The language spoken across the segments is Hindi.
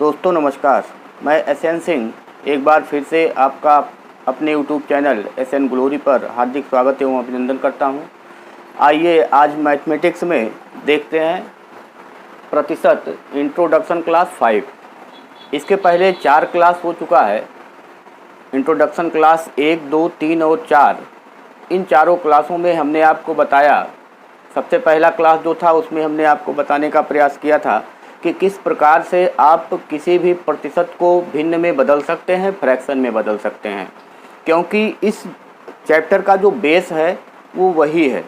दोस्तों नमस्कार, मैं एसएन सिंह एक बार फिर से आपका अपने यूट्यूब चैनल एसएन ग्लोरी पर हार्दिक स्वागत एवं अभिनंदन करता हूं। आइए आज मैथमेटिक्स में देखते हैं प्रतिशत इंट्रोडक्शन क्लास 5। इसके पहले 4 क्लास हो चुका है। इंट्रोडक्शन क्लास 1, 2, 3 और 4। इन चारों क्लासों में हमने आपको बताया, सबसे पहला क्लास जो था उसमें हमने आपको बताने का प्रयास किया था कि किस प्रकार से आप किसी भी प्रतिशत को भिन्न में बदल सकते हैं, फ्रैक्शन में बदल सकते हैं, क्योंकि इस चैप्टर का जो बेस है वो वही है।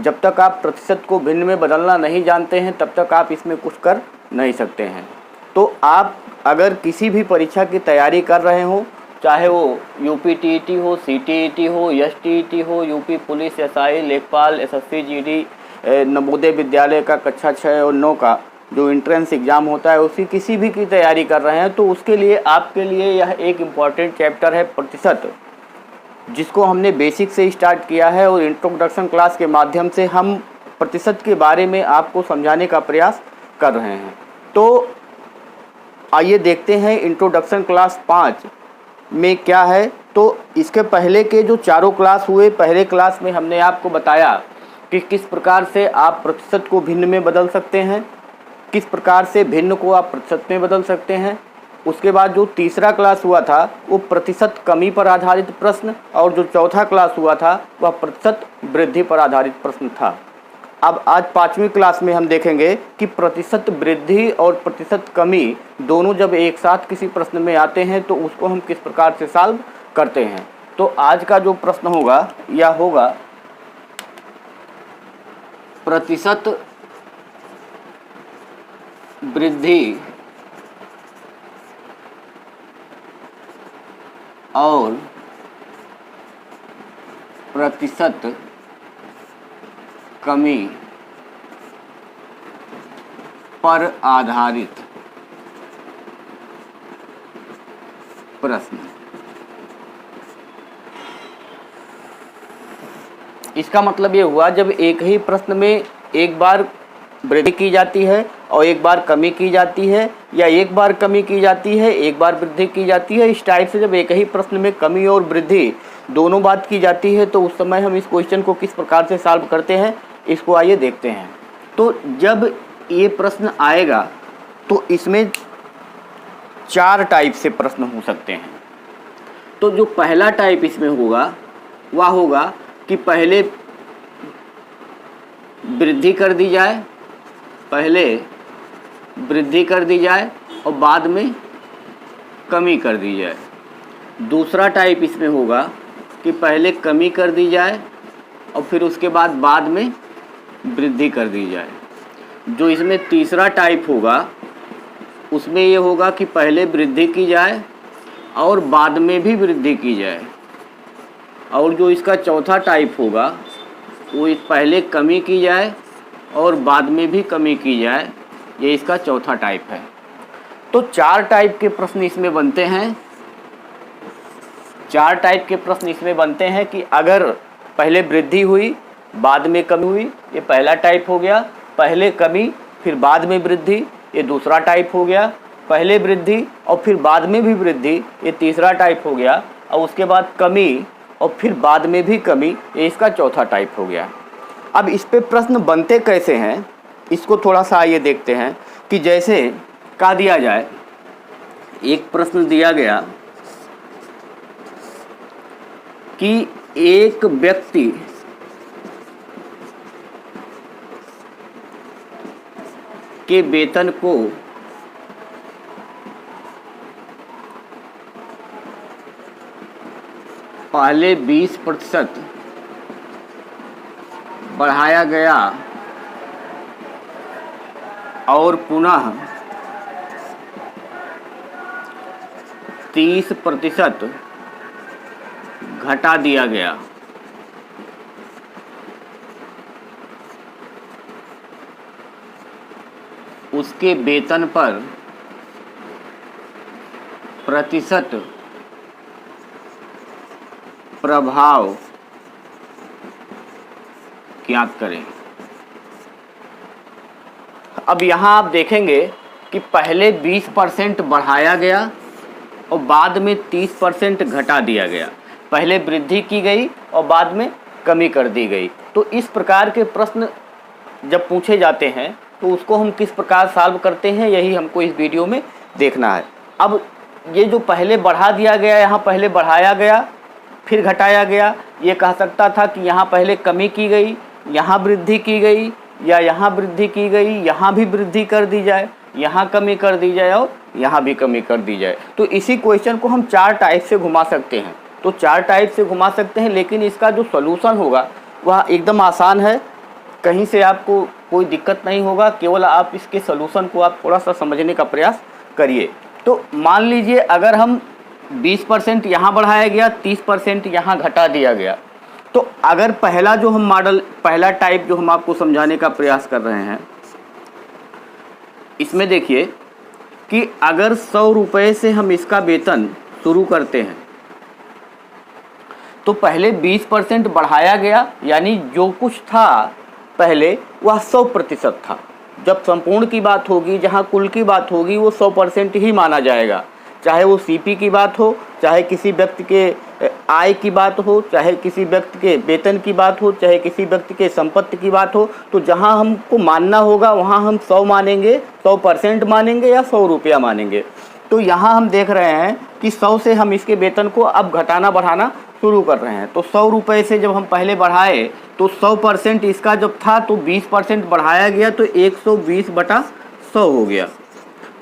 जब तक आप प्रतिशत को भिन्न में बदलना नहीं जानते हैं तब तक आप इसमें कुछ कर नहीं सकते हैं। तो आप अगर किसी भी परीक्षा की तैयारी कर रहे हो, चाहे वो यूपी टीईटी हो, सीटीईटी हो, एसटीईटी हो, यूपी पुलिस, एसआई, लेखपाल, एसएससी, जीडी, नवोदय विद्यालय का कक्षा 6 और 9 का जो एंट्रेंस एग्ज़ाम होता है उसी किसी भी की तैयारी कर रहे हैं, तो उसके लिए आपके लिए यह एक इम्पॉर्टेंट चैप्टर है प्रतिशत, जिसको हमने बेसिक से स्टार्ट किया है और इंट्रोडक्शन क्लास के माध्यम से हम प्रतिशत के बारे में आपको समझाने का प्रयास कर रहे हैं। तो आइए देखते हैं इंट्रोडक्शन क्लास 5 में क्या है। तो इसके पहले के जो चारों क्लास हुए, पहले क्लास में हमने आपको बताया कि किस प्रकार से आप प्रतिशत को भिन्न में बदल सकते हैं, किस प्रकार से भिन्न को आप प्रतिशत में बदल सकते हैं। उसके बाद जो तीसरा क्लास हुआ था वो प्रतिशत कमी पर आधारित प्रश्न, और जो चौथा क्लास हुआ था वह प्रतिशत वृद्धि पर आधारित प्रश्न था। अब आज 5वीं क्लास में हम देखेंगे कि प्रतिशत वृद्धि और प्रतिशत कमी दोनों जब एक साथ किसी प्रश्न में आते हैं तो उसको हम किस प्रकार से सॉल्व करते हैं। तो आज का जो प्रश्न होगा यह होगा प्रतिशत वृद्धि और प्रतिशत कमी पर आधारित प्रश्न। इसका मतलब ये हुआ जब एक ही प्रश्न में एक बार वृद्धि की जाती है और एक बार कमी की जाती है, या एक बार कमी की जाती है एक बार वृद्धि की जाती है, इस टाइप से जब एक ही प्रश्न में कमी और वृद्धि दोनों बात की जाती है तो उस समय हम इस क्वेश्चन को किस प्रकार से सॉल्व करते हैं, इसको आइए देखते हैं। तो जब ये प्रश्न आएगा तो इसमें 4 टाइप से प्रश्न हो सकते हैं। तो जो पहला टाइप इसमें होगा वह होगा कि पहले वृद्धि कर दी जाए, पहले वृद्धि कर दी जाए और बाद में कमी कर दी जाए। दूसरा टाइप इसमें होगा कि पहले कमी कर दी जाए और फिर उसके बाद में वृद्धि कर दी जाए। जो इसमें तीसरा टाइप होगा उसमें ये होगा कि पहले वृद्धि की जाए और बाद में भी वृद्धि की जाए। और जो इसका चौथा टाइप होगा वो पहले कमी की जाए और बाद में भी कमी की जाए, ये इसका चौथा टाइप है। तो 4 टाइप के प्रश्न इसमें बनते हैं। 4 टाइप के प्रश्न इसमें बनते हैं कि अगर पहले वृद्धि हुई बाद में कमी हुई, ये पहला टाइप हो गया। पहले कमी फिर बाद में वृद्धि, ये दूसरा टाइप हो गया। पहले वृद्धि और फिर बाद में भी वृद्धि, ये तीसरा टाइप हो गया। और उसके बाद कमी और फिर बाद में भी कमी, ये इसका चौथा टाइप हो गया। अब इस पे प्रश्न बनते कैसे हैं इसको थोड़ा सा आइए देखते हैं। कि जैसे कहा दिया जाए, एक प्रश्न दिया गया कि एक व्यक्ति के वेतन को पहले 20% बढ़ाया गया और पुनः 30% घटा दिया गया। उसके वेतन पर प्रतिशत प्रभाव ज्ञात करें। अब यहाँ आप देखेंगे कि पहले 20% बढ़ाया गया और बाद में 30% घटा दिया गया, पहले वृद्धि की गई और बाद में कमी कर दी गई। तो इस प्रकार के प्रश्न जब पूछे जाते हैं तो उसको हम किस प्रकार सॉल्व करते हैं, यही हमको इस वीडियो में देखना है। अब ये जो पहले बढ़ा दिया गया, यहाँ पहले बढ़ाया गया फिर घटाया गया, ये कह सकता था कि यहाँ पहले कमी की गई, यहाँ वृद्धि की गई, या यहाँ वृद्धि की गई, यहाँ भी वृद्धि कर दी जाए, यहाँ कमी कर दी जाए और यहाँ भी कमी कर दी जाए। तो इसी क्वेश्चन को हम 4 टाइप से घुमा सकते हैं। तो 4 टाइप से घुमा सकते हैं, लेकिन इसका जो सॉल्यूशन होगा वह एकदम आसान है, कहीं से आपको कोई दिक्कत नहीं होगा। केवल आप इसके सॉल्यूशन को आप थोड़ा सा समझने का प्रयास करिए। तो मान लीजिए अगर हम 20% यहाँ बढ़ाया गया, 30% यहाँ घटा दिया गया, तो अगर पहला जो हम मॉडल, पहला टाइप जो हम आपको समझाने का प्रयास कर रहे हैं, इसमें देखिए कि अगर 100 रुपये से हम इसका वेतन शुरू करते हैं तो पहले 20% बढ़ाया गया, यानी जो कुछ था पहले वह 100% था। जब संपूर्ण की बात होगी, जहाँ कुल की बात होगी, वो 100% ही माना जाएगा, चाहे वो सीपी की बात हो, चाहे किसी व्यक्ति के आय की बात हो, चाहे किसी व्यक्ति के वेतन की बात हो, चाहे किसी व्यक्ति के संपत्ति की बात हो। तो जहाँ हमको मानना होगा वहाँ हम 100 मानेंगे, 100% मानेंगे या 100 रुपया मानेंगे। तो यहाँ हम देख रहे हैं कि 100 से हम इसके वेतन को अब घटाना बढ़ाना शुरू कर रहे हैं। तो 100 रुपये से जब हम पहले बढ़ाए तो 100% इसका जब था तो 20% बढ़ाया गया, तो 120/100 हो गया।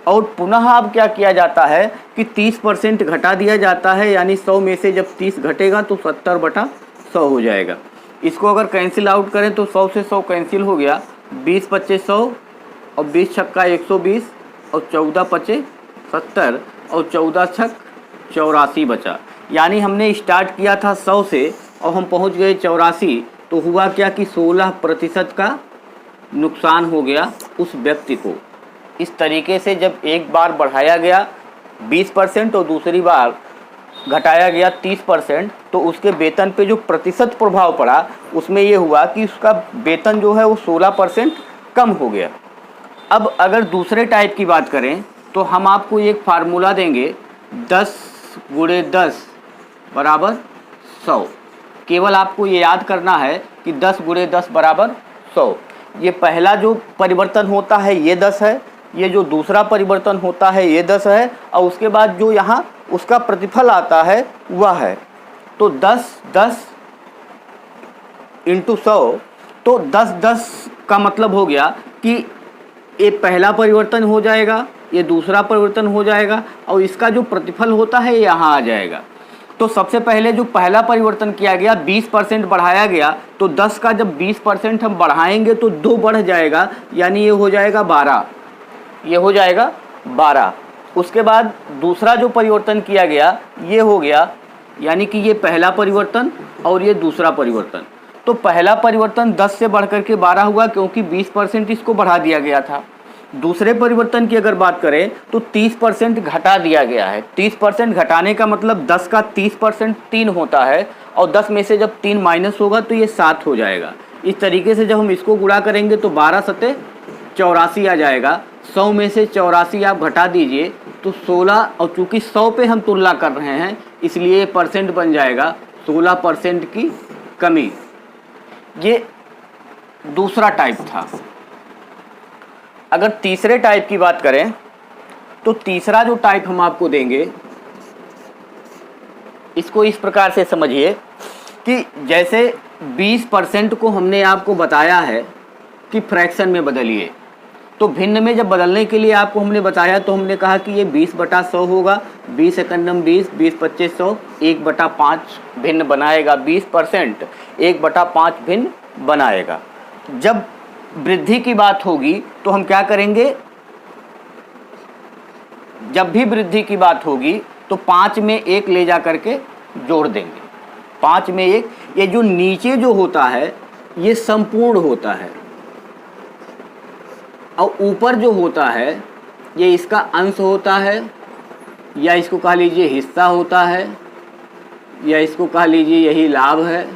और पुनः अब क्या किया जाता है कि 30% घटा दिया जाता है, यानी 100 में से जब 30 घटेगा तो 70/100 हो जाएगा। इसको अगर कैंसिल आउट करें तो 100 से 100 कैंसिल हो गया, 20×5 100 और 20×6 120 और 14×5 70 और 14×6 84 बचा। यानी हमने स्टार्ट किया था 100 से और हम पहुंच गए 84। तो हुआ क्या कि 16% का नुकसान हो गया उस व्यक्ति को। इस तरीके से जब एक बार बढ़ाया गया 20% और दूसरी बार घटाया गया 30%, तो उसके वेतन पे जो प्रतिशत प्रभाव पड़ा उसमें ये हुआ कि उसका वेतन जो है वो 16% कम हो गया। अब अगर दूसरे टाइप की बात करें तो हम आपको एक फार्मूला देंगे, 10×10 = 100। केवल आपको ये याद करना है कि 10×10 = 100। ये पहला जो परिवर्तन होता है ये 10 है, ये जो दूसरा परिवर्तन होता है ये 10 है, और उसके बाद जो यहाँ उसका प्रतिफल आता है वह है। तो 10×10 × 100, तो 10×10 का मतलब हो गया कि ये पहला परिवर्तन हो जाएगा, ये दूसरा परिवर्तन हो जाएगा, और इसका जो प्रतिफल होता है यहाँ आ जाएगा। तो सबसे पहले जो पहला परिवर्तन किया गया 20% बढ़ाया गया, तो 10 का जब 20% हम बढ़ाएंगे तो 2 बढ़ जाएगा, यानी ये हो जाएगा 12, ये हो जाएगा 12। उसके बाद दूसरा जो परिवर्तन किया गया ये हो गया, यानी कि ये पहला परिवर्तन और ये दूसरा परिवर्तन। तो पहला परिवर्तन 10 से बढ़ करके 12 हुआ, क्योंकि 20% इसको बढ़ा दिया गया था। दूसरे परिवर्तन की अगर बात करें तो 30% घटा दिया गया है। 30% घटाने का मतलब 10 का 30% 3 होता है, और 10 में से जब 3 माइनस होगा तो ये 7 हो जाएगा। इस तरीके से जब हम इसको गुणा करेंगे तो 12×7 = 84 आ जाएगा। 100 में से 84 आप घटा दीजिए तो 16, और चूँकि 100 पे हम तुलना कर रहे हैं इसलिए परसेंट बन जाएगा 16% की कमी। ये दूसरा टाइप था। अगर तीसरे टाइप की बात करें तो तीसरा जो टाइप हम आपको देंगे, इसको इस प्रकार से समझिए कि जैसे 20% को हमने आपको बताया है कि फ्रैक्शन में बदलिए, तो भिन्न में जब बदलने के लिए आपको हमने बताया तो हमने कहा कि ये 20/100 होगा। 20 एकम 20, 20×25 100, 1/5 भिन्न बनाएगा। 20% 1/5 भिन्न बनाएगा। जब वृद्धि की बात होगी तो हम क्या करेंगे, जब भी वृद्धि की बात होगी तो 5 में 1 ले जा करके जोड़ देंगे। 5 में 1, ये जो नीचे जो होता है ये संपूर्ण होता है, और ऊपर जो होता है ये इसका अंश होता है, या इसको कह लीजिए हिस्सा होता है, या इसको कह लीजिए यही लाभ है,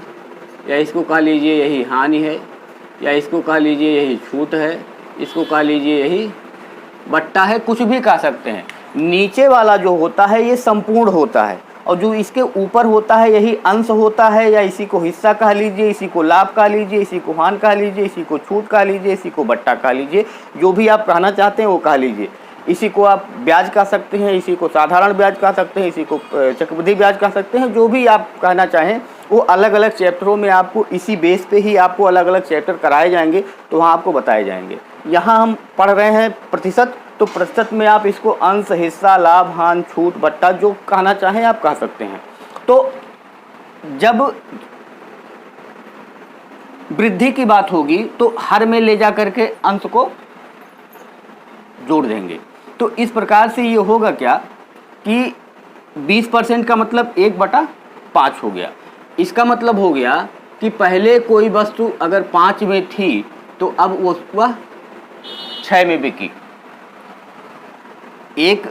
या इसको कह लीजिए यही हानि है, या इसको कह लीजिए यही छूट है, इसको कह लीजिए यही बट्टा है, कुछ भी कह सकते हैं। नीचे वाला जो होता है ये संपूर्ण होता है, और जो इसके ऊपर होता है यही अंश होता है, या इसी को हिस्सा कह लीजिए, इसी को लाभ कह लीजिए, इसी को हानि कह लीजिए, इसी को छूट कह लीजिए, इसी को बट्टा कह लीजिए, जो भी आप कहना चाहते हैं वो कह लीजिए। इसी को आप ब्याज कह सकते हैं, इसी को साधारण ब्याज कह सकते हैं, इसी को चक्रवृद्धि ब्याज कह सकते हैं, जो भी आप कहना चाहें वो अलग अलग चैप्टरों में आपको इसी बेस पे ही आपको अलग अलग चैप्टर कराए जाएंगे, तो वहाँ आपको बताए जाएंगे। यहाँ हम पढ़ रहे हैं प्रतिशत, तो प्रतिशत में आप इसको अंश, हिस्सा, लाभ, हानि, छूट, बट्टा जो कहना चाहें आप कह सकते हैं। तो जब वृद्धि की बात होगी तो हर में ले जा करके अंश को जोड़ देंगे। तो इस प्रकार से ये होगा क्या कि 20% का मतलब 1/5 हो गया। इसका मतलब हो गया कि पहले कोई वस्तु अगर 5 में थी तो अब वह 6 में बिकी। एक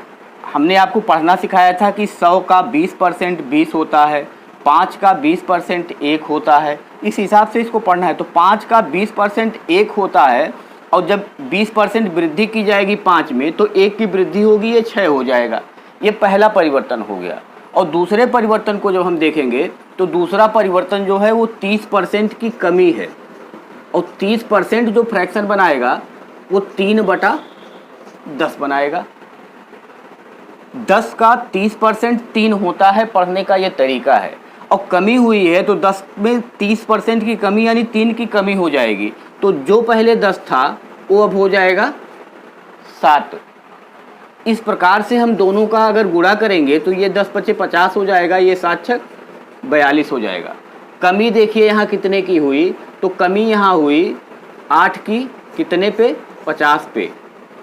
हमने आपको पढ़ना सिखाया था कि 100 का 20% 20 होता है, 5 का 20% 1 होता है। इस हिसाब से इसको पढ़ना है। तो 5 का 20% 1 होता है, और जब 20% वृद्धि की जाएगी 5 में तो 1 की वृद्धि होगी, ये 6 हो जाएगा। ये पहला परिवर्तन हो गया। और दूसरे परिवर्तन को जब हम देखेंगे तो दूसरा परिवर्तन जो है वो 30% की कमी है, और 30% जो फ्रैक्शन बनाएगा वो 3/10 बनाएगा। 10 का 30% 3 होता है, पढ़ने का ये तरीका है। और कमी हुई है तो 10 में 30% की कमी यानी 3 की कमी हो जाएगी। तो जो पहले 10 था वो अब हो जाएगा 7। इस प्रकार से हम दोनों का अगर गुणा करेंगे तो ये 10 × 50 हो जाएगा, ये 7 × 42 हो जाएगा। कमी देखिए यहाँ कितने की हुई, तो कमी यहाँ हुई 8 की कितने पे, 50 पे।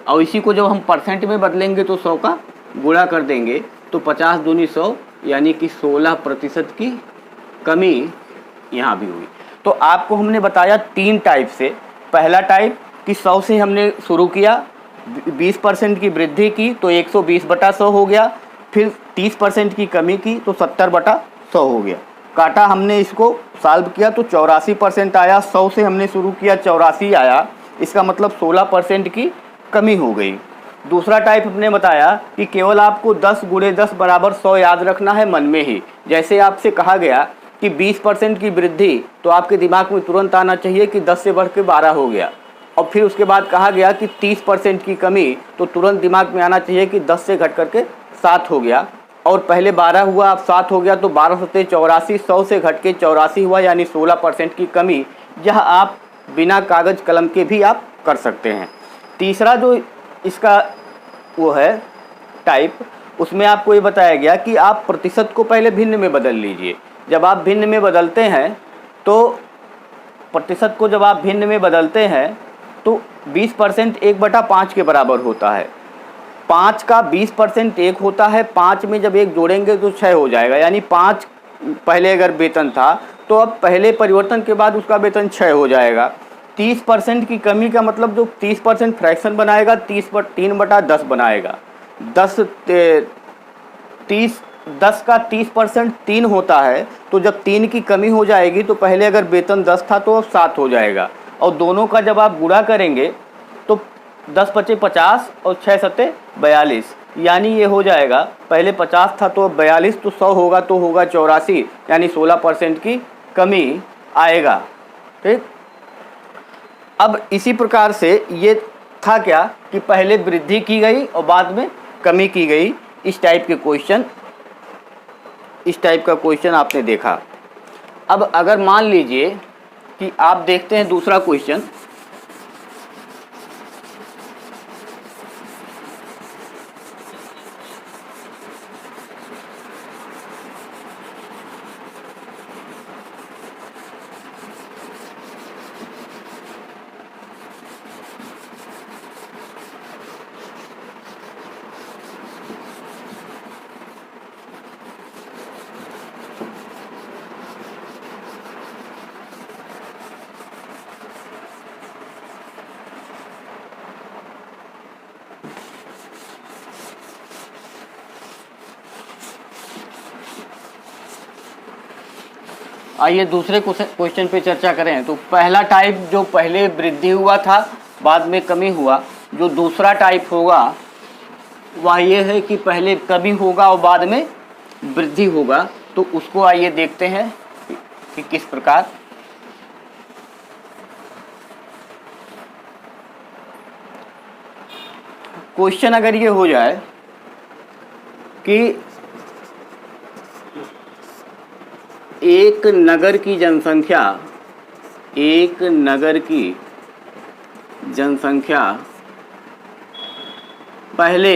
और इसी को जब हम परसेंट में बदलेंगे तो 100 का गुणा कर देंगे तो 50 दूनी 100 यानी कि 16% की कमी यहाँ भी हुई। तो आपको हमने बताया 3 टाइप से। पहला टाइप कि 100 से हमने शुरू किया, 20% की वृद्धि की तो 120/100 हो गया, फिर 30% की कमी की तो 70/100 हो गया। काटा हमने इसको सॉल्व किया तो 84% आया। 100 से हमने शुरू किया, 84 आया, इसका मतलब 16% की कमी हो गई। दूसरा टाइप हमने बताया कि केवल आपको 10 × 10 = 100 याद रखना है मन में ही। जैसे आपसे कहा गया कि 20% की वृद्धि, तो आपके दिमाग में तुरंत आना चाहिए कि 10 से बढ़ के 12 हो गया। और फिर उसके बाद कहा गया कि 30% की कमी, तो तुरंत दिमाग में आना चाहिए कि 10 से घट करके 7 हो गया। और पहले 12 हुआ, अब 7 हो गया, तो 12 सत्ते 84, 100 से घट के 84 हुआ, यानी 16% की कमी। यह आप बिना कागज़ कलम के भी आप कर सकते हैं। तीसरा जो इसका वो है टाइप, उसमें आपको ये बताया गया कि आप प्रतिशत को पहले भिन्न में बदल लीजिए। जब आप भिन्न में बदलते हैं तो प्रतिशत को जब आप भिन्न में बदलते हैं तो 20% 1/5 के बराबर होता है। 5 का 20% 1 होता है, 5 में जब 1 जोड़ेंगे तो 6 हो जाएगा। यानी 5 पहले अगर वेतन था तो अब पहले परिवर्तन के बाद उसका वेतन 6 हो जाएगा। 30% की कमी का मतलब जो 30% फ्रैक्शन बनाएगा 3/10 बनाएगा। 10 का 30% 3 होता है, तो जब 3 की कमी हो जाएगी तो पहले अगर वेतन 10 था तो अब 7 हो जाएगा। और दोनों का जब आप गुणा करेंगे तो 10 × 50 और 6 सत्ते 42, यानी ये हो जाएगा पहले 50 था तो अब 42, तो 100 होगा तो होगा 84, यानी 16% की कमी आएगा। ठीक। अब इसी प्रकार से ये था क्या कि पहले वृद्धि की गई और बाद में कमी की गई। इस टाइप का क्वेश्चन आपने देखा। अब अगर मान लीजिए कि आप देखते हैं दूसरा क्वेश्चन, आइए दूसरे क्वेश्चन पे चर्चा करें। तो पहला टाइप जो पहले वृद्धि हुआ था बाद में कमी हुआ, जो दूसरा टाइप होगा वह ये है कि पहले कमी होगा और बाद में वृद्धि होगा। तो उसको आइए देखते हैं कि किस प्रकार। क्वेश्चन अगर ये हो जाए कि एक नगर की जनसंख्या पहले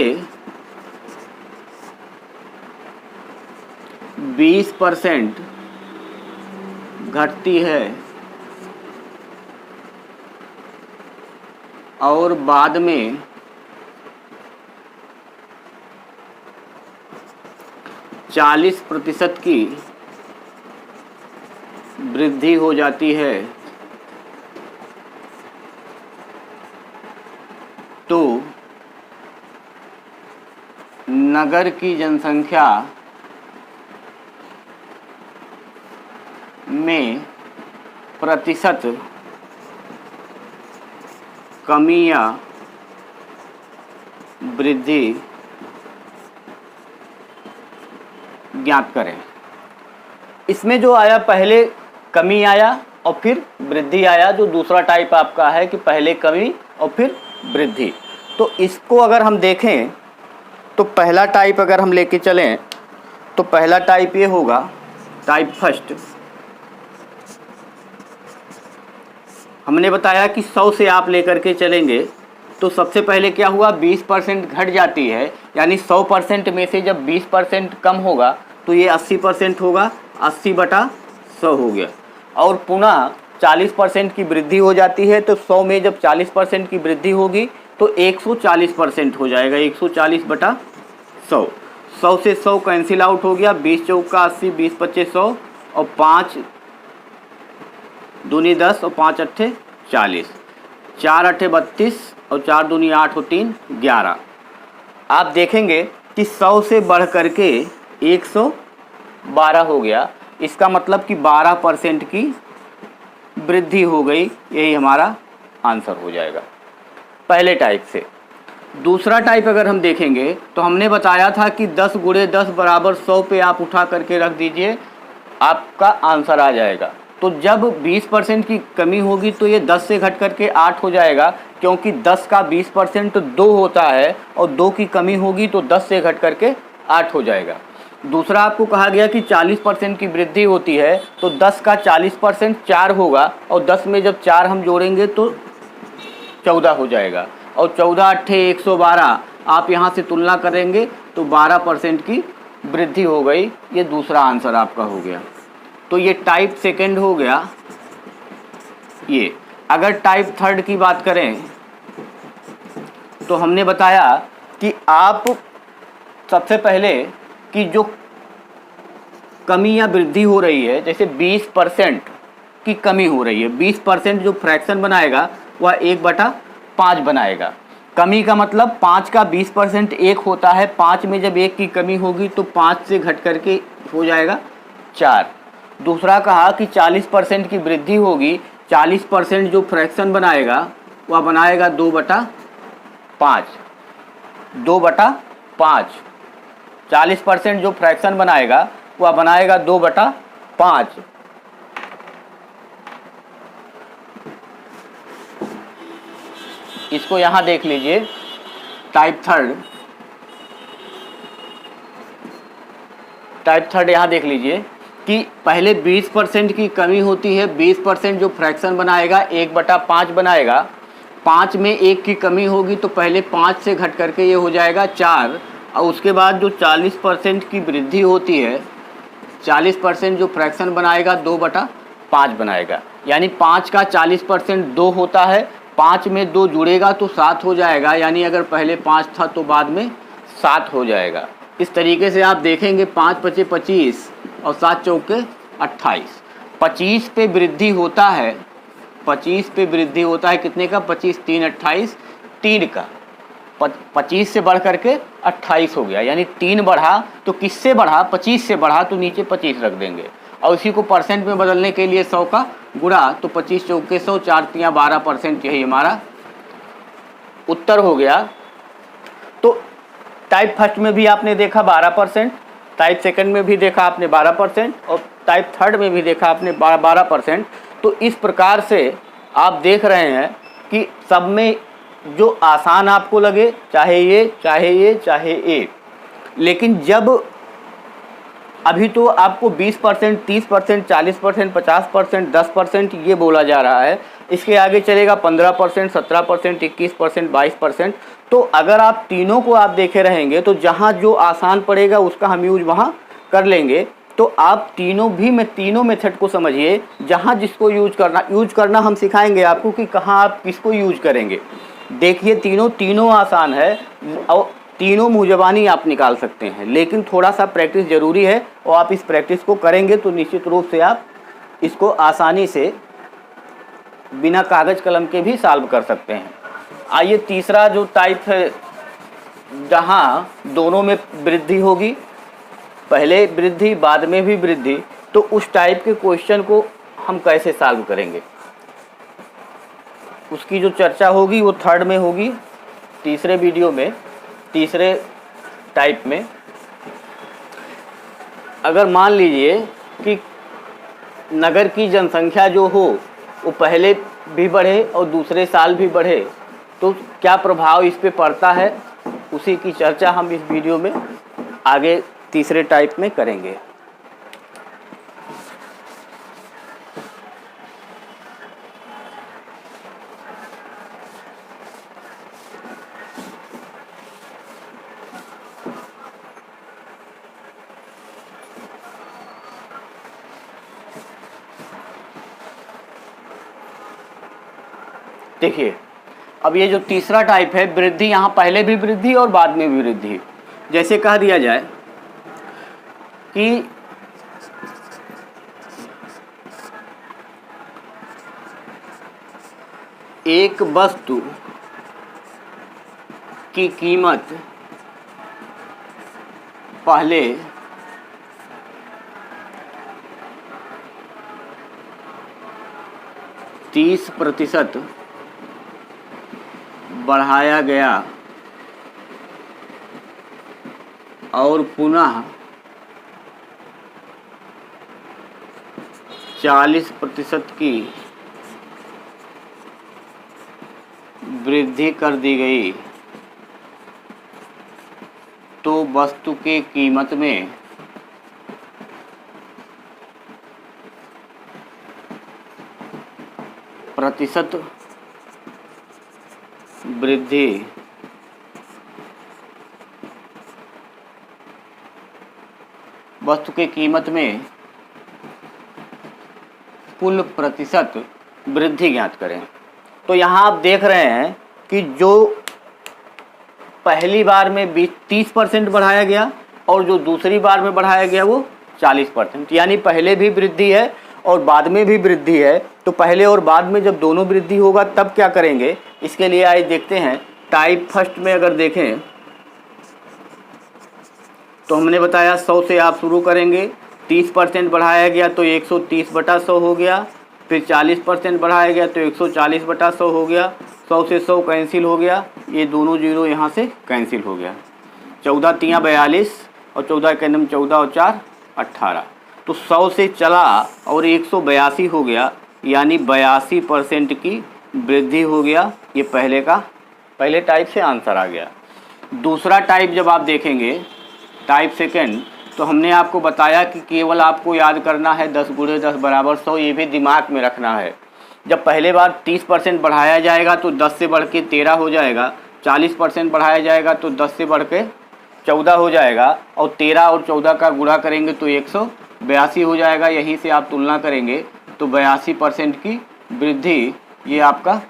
20% घटती है और बाद में 40% की वृद्धि हो जाती है, तो नगर की जनसंख्या में प्रतिशत कमी या वृद्धि ज्ञात करें। इसमें जो आया पहले कमी आया और फिर वृद्धि आया, जो दूसरा टाइप आपका है कि पहले कमी और फिर वृद्धि। तो इसको अगर हम देखें तो पहला टाइप अगर हम लेके चलें तो पहला टाइप ये होगा, टाइप फर्स्ट। हमने बताया कि 100 से आप लेकर के चलेंगे तो सबसे पहले क्या हुआ, 20% घट जाती है, यानी 100% में से जब 20% कम होगा तो ये 80% होगा, 80/100 हो गया। और पुनः 40% की वृद्धि हो जाती है, तो 100 में जब 40% की वृद्धि होगी तो 140% हो जाएगा, 140/100। 100 से 100 कैंसिल आउट हो गया, 20 चौका 80, 20 पच्चे 100 और 5 दूनी 10 और 5 अट्ठे 40, 4 अट्ठे 32 और 4 दूनी 8 और 3 11। आप देखेंगे कि 100 से बढ़ करके 112 हो गया। इसका मतलब कि 12% की वृद्धि हो गई। यही हमारा आंसर हो जाएगा पहले टाइप से। दूसरा टाइप अगर हम देखेंगे तो हमने बताया था कि 10 × 10 = 100 पे आप उठा करके रख दीजिए, आपका आंसर आ जाएगा। तो जब 20% की कमी होगी तो ये 10 से घट करके 8 हो जाएगा, क्योंकि 10 का 20% 2 होता है और 2 की कमी होगी तो 10 से घट करके 8 हो जाएगा। दूसरा आपको कहा गया कि 40% की वृद्धि होती है, तो 10 का 40% 4 होगा और 10 में जब 4 हम जोड़ेंगे तो 14 हो जाएगा। और 14 अट्ठे 112 आप यहाँ से तुलना करेंगे तो 12% की वृद्धि हो गई। ये दूसरा आंसर आपका हो गया। तो ये टाइप सेकंड हो गया ये। अगर टाइप थर्ड की बात करें तो हमने बताया कि आप सबसे पहले कि जो कमी या वृद्धि हो रही है, जैसे 20% की कमी हो रही है, 20% जो फ्रैक्शन बनाएगा वह 1/5 बनाएगा। कमी का मतलब 5 का 20% 1 होता है, 5 में जब 1 की कमी होगी तो 5 से घट करके हो जाएगा 4। दूसरा कहा कि 40% की वृद्धि होगी, 40% जो फ्रैक्शन बनाएगा वह बनाएगा 2/5। 2/5 40% जो फ्रैक्शन बनाएगा वह बनाएगा 2/5। इसको यहाँ देख लीजिए, टाइप थर्ड यहाँ देख लीजिए कि पहले 20% की कमी होती है, 20% जो फ्रैक्शन बनाएगा 1/5 बनाएगा, 5 में 1 की कमी होगी तो पहले 5 से घट करके ये हो जाएगा 4। और उसके बाद जो 40% की वृद्धि होती है, 40% जो फ्रैक्शन बनाएगा 2/5 बनाएगा, यानी 5 का 40% 2 होता है, 5 में 2 जुड़ेगा तो 7 हो जाएगा, यानी अगर पहले 5 था तो बाद में 7 हो जाएगा। इस तरीके से आप देखेंगे 5 पचे 25 और 7 चौके 28। 25 पे वृद्धि होता है, 25 पे वृद्धि होता है कितने का, 25 3 28, 3 का 25 से बढ़ करके 28 हो गया, यानी 3 बढ़ा तो किससे बढ़ा, 25 से बढ़ा तो नीचे 25 रख देंगे। और इसी को परसेंट में बदलने के लिए 100 का गुणा, तो 25 चौके 100, 4 तियाँ 12%, यही हमारा उत्तर हो गया। तो टाइप फर्स्ट में भी आपने देखा 12%, टाइप सेकंड में भी देखा आपने 12% और टाइप थर्ड में भी देखा आपने 12%। तो इस प्रकार से आप देख रहे हैं कि सब में जो आसान आपको लगे, चाहे ये चाहे ये चाहे ये, लेकिन जब अभी तो आपको 20%, 30%, 40%, 50%, 10% ये बोला जा रहा है, इसके आगे चलेगा 15%, 17%, 21%, 22%। तो अगर आप तीनों को आप देखे रहेंगे तो जहाँ जो आसान पड़ेगा उसका हम यूज वहाँ कर लेंगे। तो आप तीनों मेथड को समझिए, जहाँ जिसको यूज करना हम सिखाएंगे आपको कि कहाँ आप किसको यूज करेंगे। देखिए तीनों आसान है और तीनों मुँह ज़बानी आप निकाल सकते हैं, लेकिन थोड़ा सा प्रैक्टिस ज़रूरी है और आप इस प्रैक्टिस को करेंगे तो निश्चित रूप से आप इसको आसानी से बिना कागज़ कलम के भी सॉल्व कर सकते हैं। आइए तीसरा जो टाइप है, जहाँ दोनों में वृद्धि होगी, पहले वृद्धि बाद में भी वृद्धि, तो उस टाइप के क्वेश्चन को हम कैसे सॉल्व करेंगे, उसकी जो चर्चा होगी वो थर्ड में होगी, तीसरे वीडियो में, तीसरे टाइप में। अगर मान लीजिए कि नगर की जनसंख्या जो हो वो पहले भी बढ़े और दूसरे साल भी बढ़े, तो क्या प्रभाव इस पे पड़ता है, उसी की चर्चा हम इस वीडियो में आगे तीसरे टाइप में करेंगे। देखिए अब ये जो तीसरा टाइप है, वृद्धि, यहाँ पहले भी वृद्धि और बाद में भी वृद्धि। जैसे कह दिया जाए कि एक वस्तु की कीमत पहले 30% बढ़ाया गया और पुनः 40% की वृद्धि कर दी गई, तो वस्तु के कीमत में प्रतिशत वृद्धि वस्तु के कीमत में कुल प्रतिशत वृद्धि ज्ञात करें। तो यहाँ आप देख रहे हैं कि जो पहली बार में 30% बढ़ाया गया और जो दूसरी बार में बढ़ाया गया वो 40%, यानी पहले भी वृद्धि है और बाद में भी वृद्धि है। तो पहले और बाद में जब दोनों वृद्धि होगा तब क्या करेंगे, इसके लिए आइए देखते हैं। टाइप फर्स्ट में अगर देखें तो हमने बताया 100 से आप शुरू करेंगे, 30% बढ़ाया गया तो 130/100 हो गया, फिर 40% बढ़ाया गया तो 140/100 हो गया, 100 से 100 कैंसिल हो गया, ये दोनों जीरो यहाँ से कैंसिल हो गया, 14 तियाँ 42 और 14 के नम 14 और 4 18। तो 100 से चला और 182 हो गया, यानी 82% की वृद्धि हो गया। ये पहले टाइप से आंसर आ गया। दूसरा टाइप जब आप देखेंगे, टाइप सेकंड, तो हमने आपको बताया कि केवल आपको याद करना है 10 × 10 = 100, ये भी दिमाग में रखना है। जब पहले बार 30% बढ़ाया जाएगा तो 10 से बढ़ के 13 हो जाएगा, 40% बढ़ाया जाएगा तो 10 से बढ़ के 14 हो जाएगा, और 13 और 14 का गुणा करेंगे तो 182 हो जाएगा। यहीं से आप तुलना करेंगे तो 82% की वृद्धि, ये आपका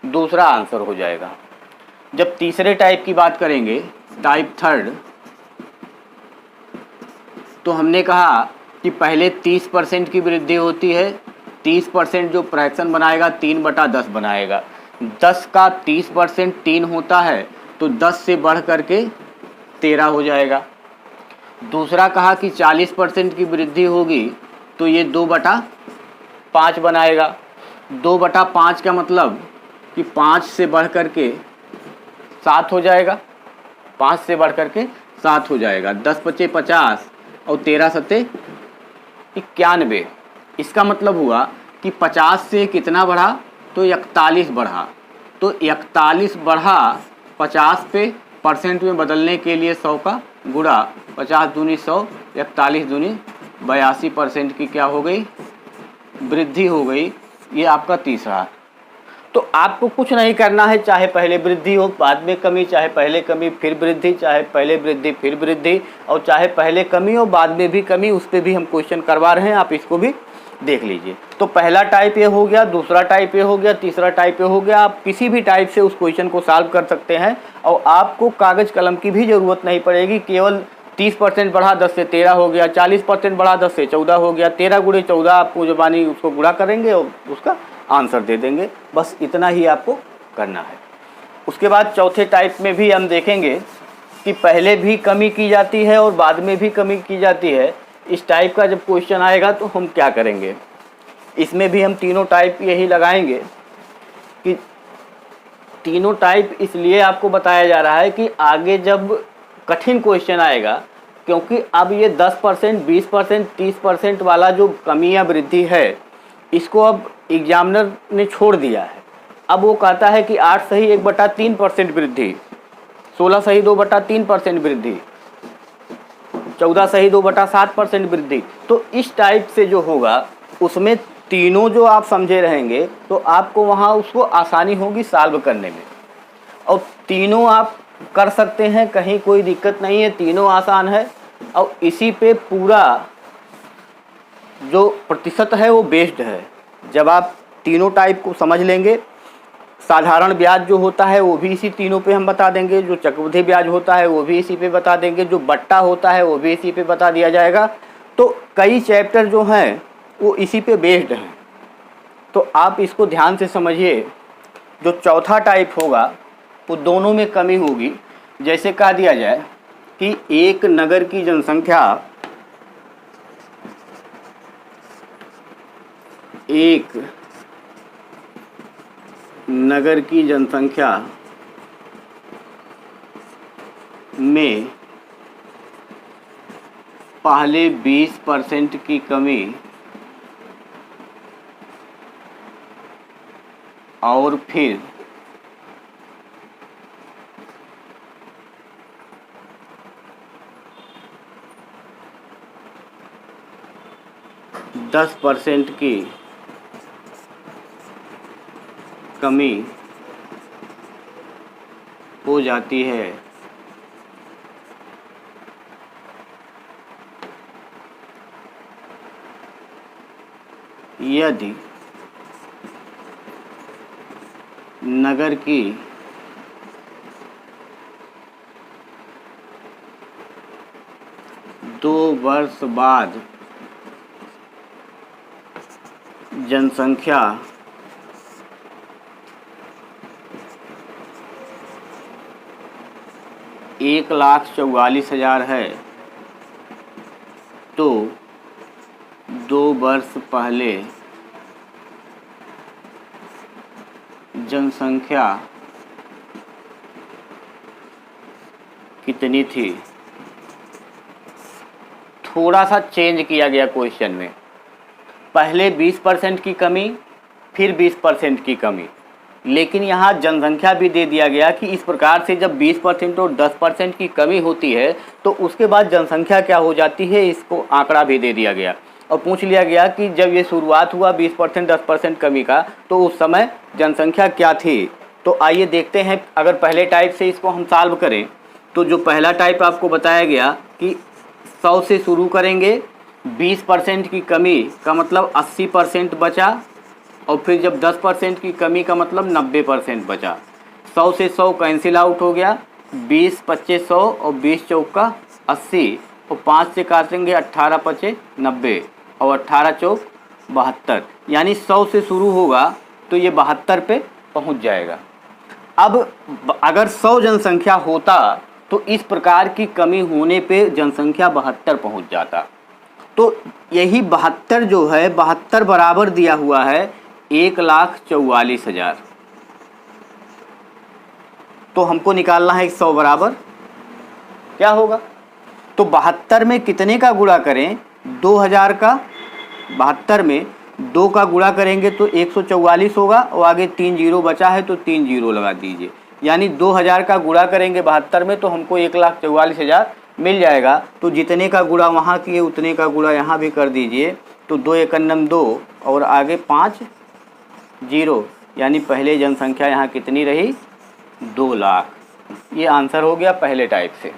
दूसरा आंसर हो जाएगा। जब तीसरे टाइप की बात करेंगे, टाइप थर्ड, तो हमने कहा कि पहले 30% की वृद्धि होती है। 30% जो फ्रैक्शन बनाएगा 3/10 बनाएगा। 10 का 30% 3 होता है, तो 10 से बढ़ करके 13 हो जाएगा। दूसरा कहा कि 40% की वृद्धि होगी तो ये 2/5 बनाएगा। 2/5 का मतलब कि 5 से बढ़ करके 7 हो जाएगा, 5 से बढ़ करके 7 हो जाएगा। 10 पचे 50 और 13 सत्ते 91। इसका मतलब हुआ कि 50 से कितना बढ़ा, तो 41 बढ़ा। तो 41 बढ़ा 50 पे, परसेंट में बदलने के लिए 100 का गुणा, 50 दूनी 100, 41 दूनी 82% की क्या हो गई, वृद्धि हो गई। ये आपका तीसरा। तो आपको कुछ नहीं करना है, चाहे पहले वृद्धि हो बाद में कमी, चाहे पहले कमी फिर वृद्धि, चाहे पहले वृद्धि फिर वृद्धि, और चाहे पहले कमी हो बाद में भी कमी, उस पर भी हम क्वेश्चन करवा रहे हैं, आप इसको भी देख लीजिए। तो पहला टाइप ये हो गया, दूसरा टाइप ये हो गया, तीसरा टाइप ये हो गया। आप किसी भी टाइप से उस क्वेश्चन को सॉल्व कर सकते हैं और आपको कागज़ कलम की भी ज़रूरत नहीं पड़ेगी। केवल 30% बढ़ा 10 से 13 हो गया, 40% बढ़ा 10 से 14 हो गया, 13 गुणे 14 आपको जबानी उसको गुणा करेंगे और उसका आंसर दे देंगे। बस इतना ही आपको करना है। उसके बाद चौथे टाइप में भी हम देखेंगे कि पहले भी कमी की जाती है और बाद में भी कमी की जाती है। इस टाइप का जब क्वेश्चन आएगा तो हम क्या करेंगे, इसमें भी हम तीनों टाइप यही लगाएंगे कि तीनों टाइप इसलिए आपको बताया जा रहा है कि आगे जब कठिन क्वेश्चन आएगा, क्योंकि अब ये 10%, 20%, 30% वाला जो कमी या वृद्धि है, इसको अब एग्जामिनर ने छोड़ दिया है। अब वो कहता है कि 8 सही 1/3% वृद्धि, 16 सही 2/3% वृद्धि, 14 सही 2/7% वृद्धि। तो इस टाइप से जो होगा उसमें तीनों जो आप समझे रहेंगे तो आपको वहाँ उसको आसानी होगी सॉल्व करने में, और तीनों आप कर सकते हैं, कहीं कोई दिक्कत नहीं है, तीनों आसान है। और इसी पे पूरा जो प्रतिशत है वो बेस्ड है। जब आप तीनों टाइप को समझ लेंगे, साधारण ब्याज जो होता है वो भी इसी तीनों पे हम बता देंगे, जो चक्रवृद्धि ब्याज होता है वो भी इसी पे बता देंगे, जो बट्टा होता है वो भी इसी पे बता दिया जाएगा। तो कई चैप्टर जो हैं वो इसी पे बेस्ड हैं। तो आप इसको ध्यान से समझिए। जो चौथा टाइप होगा वो दोनों में कमी होगी। जैसे कह दिया जाए कि एक नगर की जनसंख्या में पहले 20% की कमी और फिर 10% की कमी हो जाती है, यदि नगर की दो वर्ष बाद जनसंख्या 1,44,000 है, तो 2 वर्ष पहले जनसंख्या कितनी थी। थोड़ा सा चेंज किया गया क्वेश्चन में, पहले 20% की कमी फिर 20% की कमी, लेकिन यहाँ जनसंख्या भी दे दिया गया कि इस प्रकार से जब 20% और 10% की कमी होती है तो उसके बाद जनसंख्या क्या हो जाती है, इसको आंकड़ा भी दे दिया गया और पूछ लिया गया कि जब ये शुरुआत हुआ 20% 10% कमी का तो उस समय जनसंख्या क्या थी। तो आइए देखते हैं, अगर पहले टाइप से इसको हम सॉल्व करें तो जो पहला टाइप आपको बताया गया कि 100 से शुरू करेंगे, 20% की कमी का मतलब 80% बचा, और फिर जब 10% की कमी का मतलब 90% बचा। 100 से 100 कैंसिल आउट हो गया, 20 25 100 और 20 चौका 80 और 5 से काटेंगे 18 पचे 90 और 18 चौक 72, यानी 100 से शुरू होगा तो ये 72 पे पहुंच जाएगा। अब अगर 100 जनसंख्या होता तो इस प्रकार की कमी होने पे जनसंख्या 72 पहुंच जाता। तो यही 72 जो है, 72 बराबर दिया हुआ है 1,44,000। तो हमको निकालना है 100 बराबर क्या होगा। तो 72 में कितने का गुणा करें, 2000 का। 72 में 2 का गुणा करेंगे तो 144 होगा और आगे 3 जीरो बचा है तो 3 जीरो लगा दीजिए। यानी 2000 का गुणा करेंगे 72 में तो हमको 1,44,000 मिल जाएगा। तो जितने का गुणा वहाँ किए उतने का गुणा यहाँ भी कर दीजिए। तो 2 एकन्नम 2 और आगे 5 जीरो, यानी पहले जनसंख्या यहाँ कितनी रही, 2 लाख। ये आंसर हो गया पहले टाइप से।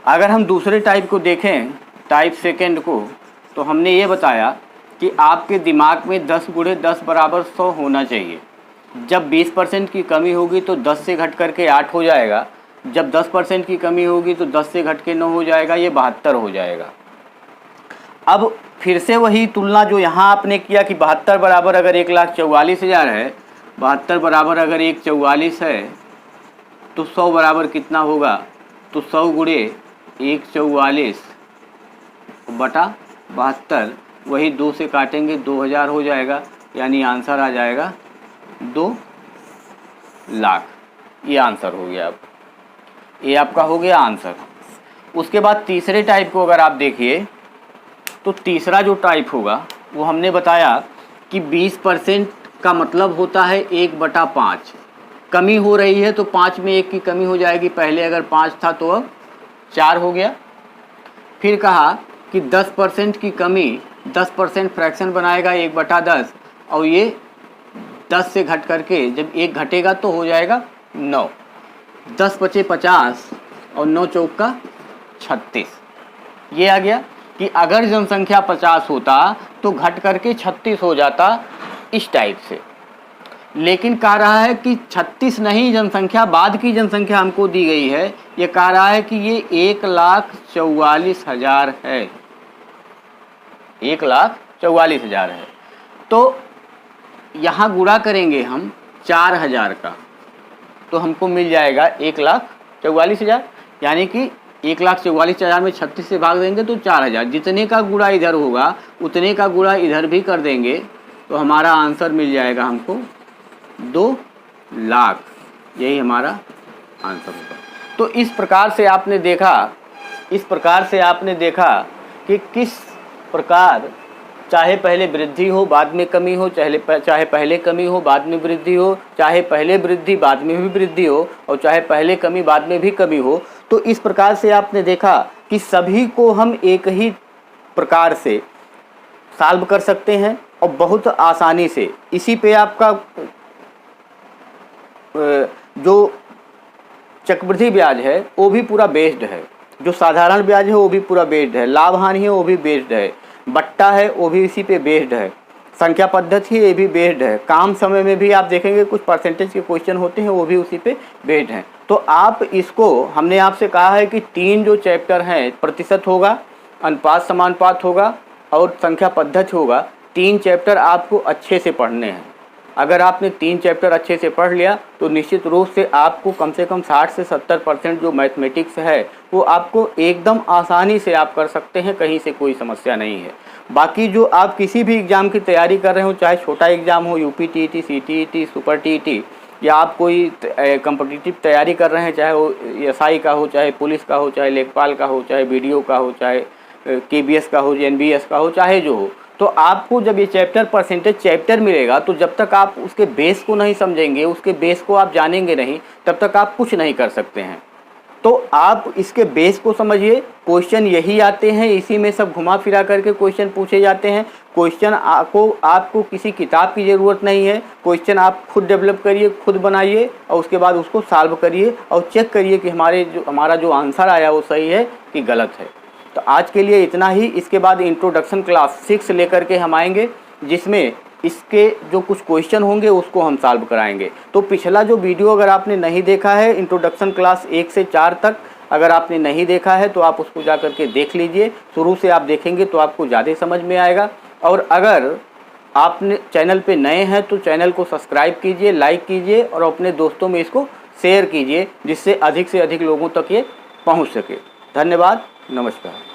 अगर हम दूसरे टाइप को देखें, टाइप सेकंड को, तो हमने ये बताया कि आपके दिमाग में 10 गुणे 10 बराबर 100 होना चाहिए। जब 20% की कमी होगी तो 10 से घट करके 8 हो जाएगा। जब 10% की कमी होगी तो 10 से घट के 9 हो जाएगा, ये 72 हो जाएगा। अब फिर से वही तुलना जो यहाँ आपने किया कि 72 बराबर अगर 1,44,000 है, 72 बराबर अगर 144 है तो 100 बराबर कितना होगा। तो 100 गुणे 144 बटा 72, वही 2 से काटेंगे 2000 हो जाएगा, यानी आंसर आ जाएगा 2 लाख। ये आंसर हो गया। अब ये आपका हो गया आंसर। उसके बाद तीसरे टाइप को अगर आप देखिए तो तीसरा जो टाइप होगा वो हमने बताया कि 20% का मतलब होता है 1/5। कमी हो रही है तो 5 में 1 की कमी हो जाएगी। पहले अगर 5 था तो अब 4 हो गया। फिर कहा कि 10% की कमी 10% फ्रैक्शन बनाएगा 1/10, और ये 10 से घट करके जब 1 घटेगा तो हो जाएगा 9। 10 बचे 50 और 9 चौक का 36। ये आ गया कि अगर जनसंख्या 50 होता तो घट करके 36 हो जाता, इस टाइप से। लेकिन कह रहा है कि 36 नहीं, जनसंख्या बाद की जनसंख्या हमको दी गई है। ये कह रहा है कि ये 1,44,000 है, 1,44,000 है। तो यहाँ गुणा करेंगे हम 4000 का तो हमको मिल जाएगा 1,44,000। यानी कि 1,44,000 में 36 से भाग देंगे तो 4000। जितने का गुणा इधर होगा उतने का गुणा इधर भी कर देंगे तो हमारा आंसर मिल जाएगा हमको 2 लाख। यही हमारा आंसर होगा। तो इस प्रकार से आपने देखा कि किस प्रकार चाहे पहले वृद्धि हो बाद में कमी हो, चाहे पहले कमी हो बाद में वृद्धि हो, चाहे पहले वृद्धि बाद में भी वृद्धि हो, और चाहे पहले कमी बाद में भी कमी हो। तो इस प्रकार से आपने देखा कि सभी को हम एक ही प्रकार से सॉल्व कर सकते हैं और बहुत आसानी से। इसी पे आपका जो चक्रवृद्धि ब्याज है वो भी पूरा बेस्ड है, जो साधारण ब्याज है वो भी पूरा बेस्ड है, लाभ हानि है वो भी बेस्ड है, बट्टा है वो भी इसी पे बेस्ड है, संख्या पद्धति है ये भी बेस्ड है, काम समय में भी आप देखेंगे कुछ परसेंटेज के क्वेश्चन होते हैं वो भी उसी पे बेस्ड हैं। तो आप इसको, हमने आपसे कहा है कि 3 जो चैप्टर हैं, प्रतिशत होगा, अनुपात समानुपात होगा और संख्या पद्धति होगा, 3 चैप्टर आपको अच्छे से पढ़ने हैं। अगर आपने 3 चैप्टर अच्छे से पढ़ लिया तो निश्चित रूप से आपको कम से कम 60 से 70% जो मैथमेटिक्स है वो आपको एकदम आसानी से आप कर सकते हैं, कहीं से कोई समस्या नहीं है। बाकी जो आप किसी भी एग्ज़ाम की तैयारी कर रहे हो, चाहे छोटा एग्ज़ाम हो, UP TET, CTET, super TET, या आप कोई कॉम्पिटिटिव तैयारी कर रहे हैं, चाहे वो एसआई का हो, चाहे पुलिस का हो, चाहे लेखपाल का हो, चाहे बीडीओ का हो, चाहे केबीएस का हो, एनबीएस का हो, चाहे जो हो, तो आपको जब ये चैप्टर परसेंटेज चैप्टर मिलेगा तो जब तक आप उसके बेस को नहीं समझेंगे, उसके बेस को आप जानेंगे नहीं, तब तक आप कुछ नहीं कर सकते हैं। तो आप इसके बेस को समझिए। क्वेश्चन यही आते हैं, इसी में सब घुमा फिरा करके क्वेश्चन पूछे जाते हैं। क्वेश्चन आपको किसी किताब की ज़रूरत नहीं है। क्वेश्चन आप खुद डेवलप करिए, खुद बनाइए और उसके बाद उसको सॉल्व करिए और चेक करिए कि हमारा जो आंसर आया वो सही है कि गलत है। तो आज के लिए इतना ही। इसके बाद इंट्रोडक्शन क्लास 6 लेकर के हम आएंगे, जिसमें इसके जो कुछ क्वेश्चन होंगे उसको हम सॉल्व कराएंगे। तो पिछला जो वीडियो अगर आपने नहीं देखा है, इंट्रोडक्शन क्लास 1 से 4 तक अगर आपने नहीं देखा है तो आप उसको जा कर के देख लीजिए। शुरू से आप देखेंगे तो आपको ज़्यादा समझ में आएगा। और अगर आपने चैनल पे नए हैं तो चैनल को सब्सक्राइब कीजिए, लाइक कीजिए और अपने दोस्तों में इसको शेयर कीजिए, जिससे अधिक से अधिक लोगों तक ये पहुँच सके। धन्यवाद, नमस्कार।